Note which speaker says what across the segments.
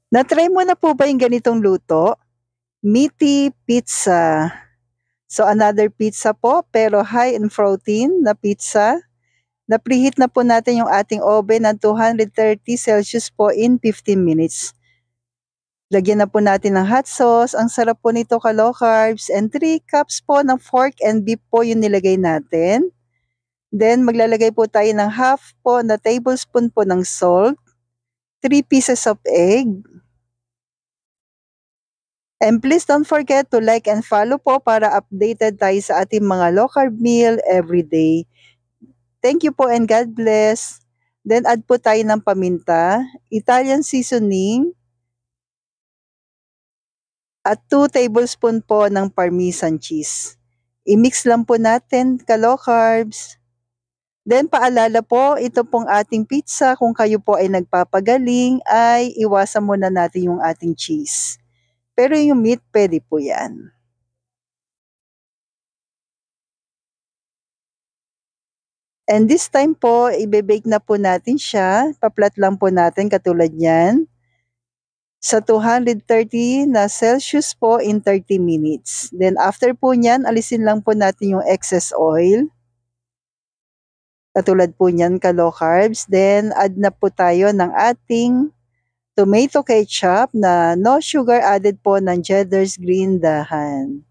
Speaker 1: Na-try mo na po ba yung ganitong luto? Meaty pizza. So another pizza po pero high in protein na pizza. Na-preheat na po natin yung ating oven ng 230 Celsius po in 15 minutes. Lagyan na po natin ng hot sauce. Ang sarap po nito ka-low carbs. And 3 cups po ng pork and beef po yung nilagay natin. Then maglalagay po tayo ng half po na tablespoon po ng salt. 3 pieces of egg. And please don't forget to like and follow po para updated tayo sa ating mga low carb meal every day. Thank you po and God bless. Then add po tayo ng paminta, Italian seasoning, at 2 tablespoon po ng Parmesan cheese. I-mix lang po natin ka-low carbs. Then paalala po, ito pong ating pizza, kung kayo po ay nagpapagaling, ay iwasan muna natin yung ating cheese. Pero yung meat, pwede po yan. And this time po, ibe-bake na po natin siya. Pa-flat lang po natin katulad yan. Sa 230 na Celsius po in 30 minutes. Then after po niyan, alisin lang po natin yung excess oil. Katulad po niyan ka-low carbs. Then add na po tayo ng ating tomato ketchup na no sugar added po ng Cheddar's Green Dahan.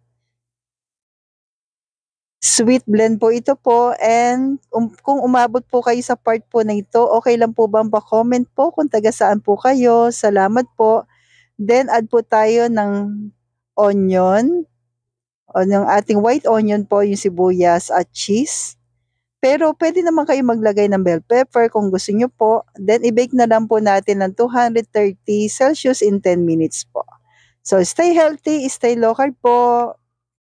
Speaker 1: Sweet blend po ito po and kung umabot po kayo sa part po na ito, okay lang po bang pa-comment po kung taga saan po kayo? Salamat po. Then add po tayo ng onion o ng ating white onion po, yung sibuyas at cheese. Pero pwede naman kayo maglagay ng bell pepper kung gusto nyo po. Then i-bake na lang po natin ng 230 Celsius in 10 minutes po. So stay healthy, stay low carb po.